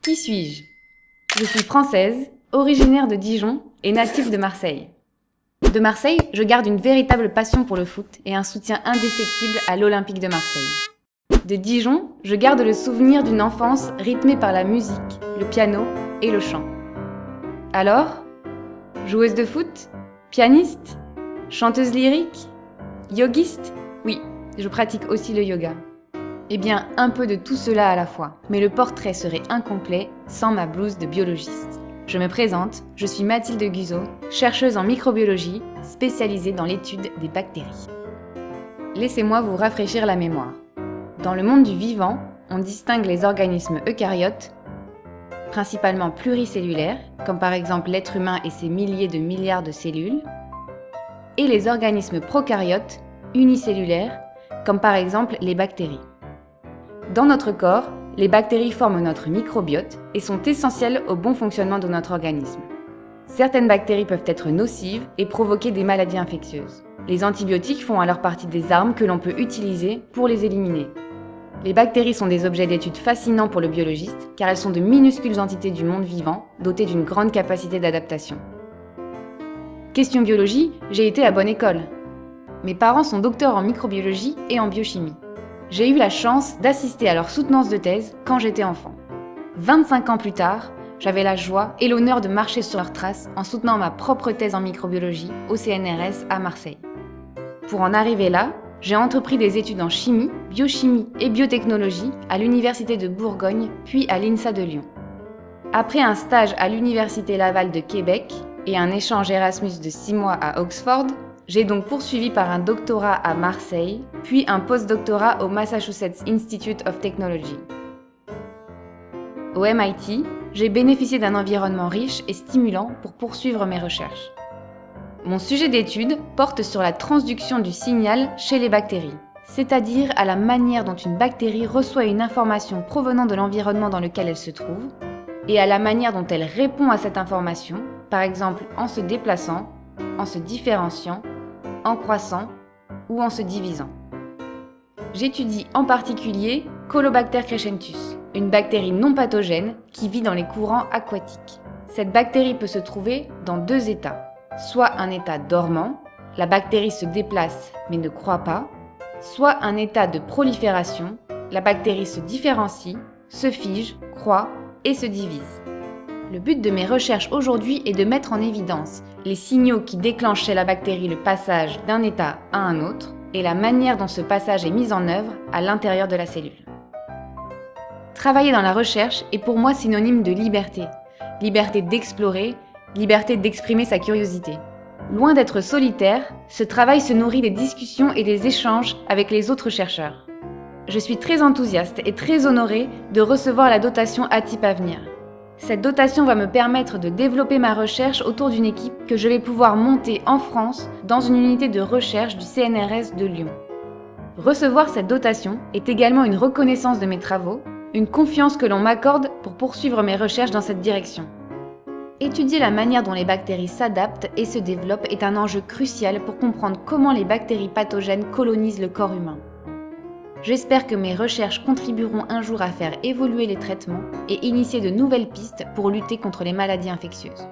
Qui suis-je? Je suis française, originaire de Dijon et native de Marseille. De Marseille, je garde une véritable passion pour le foot et un soutien indéfectible à l'Olympique de Marseille. De Dijon, je garde le souvenir d'une enfance rythmée par la musique, le piano et le chant. Alors, joueuse de foot? Pianiste? Chanteuse lyrique? Yogiste? Oui, je pratique aussi le yoga. Eh bien, un peu de tout cela à la fois, mais le portrait serait incomplet sans ma blouse de biologiste. Je me présente, je suis Mathilde Guzot, chercheuse en microbiologie, spécialisée dans l'étude des bactéries. Laissez-moi vous rafraîchir la mémoire. Dans le monde du vivant, on distingue les organismes eucaryotes, principalement pluricellulaires, comme par exemple l'être humain et ses milliers de milliards de cellules, et les organismes prokaryotes, unicellulaires, comme par exemple les bactéries. Dans notre corps, les bactéries forment notre microbiote et sont essentielles au bon fonctionnement de notre organisme. Certaines bactéries peuvent être nocives et provoquer des maladies infectieuses. Les antibiotiques font alors partie des armes que l'on peut utiliser pour les éliminer. Les bactéries sont des objets d'étude fascinants pour le biologiste car elles sont de minuscules entités du monde vivant dotées d'une grande capacité d'adaptation. Question biologie, j'ai été à bonne école. Mes parents sont docteurs en microbiologie et en biochimie. J'ai eu la chance d'assister à leur soutenance de thèse quand j'étais enfant. 25 ans plus tard, j'avais la joie et l'honneur de marcher sur leurs traces en soutenant ma propre thèse en microbiologie au CNRS à Marseille. Pour en arriver là, j'ai entrepris des études en chimie, biochimie et biotechnologie à l'Université de Bourgogne puis à l'INSA de Lyon. Après un stage à l'Université Laval de Québec et un échange Erasmus de 6 mois à Oxford, j'ai donc poursuivi par un doctorat à Marseille, puis un post-doctorat au Massachusetts Institute of Technology. Au MIT, j'ai bénéficié d'un environnement riche et stimulant pour poursuivre mes recherches. Mon sujet d'étude porte sur la transduction du signal chez les bactéries, c'est-à-dire à la manière dont une bactérie reçoit une information provenant de l'environnement dans lequel elle se trouve, et à la manière dont elle répond à cette information, par exemple en se déplaçant, en se différenciant, en croissant ou en se divisant. J'étudie en particulier Colobacter crescentus, une bactérie non pathogène qui vit dans les courants aquatiques. Cette bactérie peut se trouver dans deux états, soit un état dormant, la bactérie se déplace mais ne croît pas, soit un état de prolifération, la bactérie se différencie, se fige, croît et se divise. Le but de mes recherches aujourd'hui est de mettre en évidence les signaux qui déclenchent chez la bactérie le passage d'un état à un autre et la manière dont ce passage est mis en œuvre à l'intérieur de la cellule. Travailler dans la recherche est pour moi synonyme de liberté. Liberté d'explorer, liberté d'exprimer sa curiosité. Loin d'être solitaire, ce travail se nourrit des discussions et des échanges avec les autres chercheurs. Je suis très enthousiaste et très honorée de recevoir la dotation ATIP Avenir. Cette dotation va me permettre de développer ma recherche autour d'une équipe que je vais pouvoir monter en France dans une unité de recherche du CNRS de Lyon. Recevoir cette dotation est également une reconnaissance de mes travaux, une confiance que l'on m'accorde pour poursuivre mes recherches dans cette direction. Étudier la manière dont les bactéries s'adaptent et se développent est un enjeu crucial pour comprendre comment les bactéries pathogènes colonisent le corps humain. J'espère que mes recherches contribueront un jour à faire évoluer les traitements et initier de nouvelles pistes pour lutter contre les maladies infectieuses.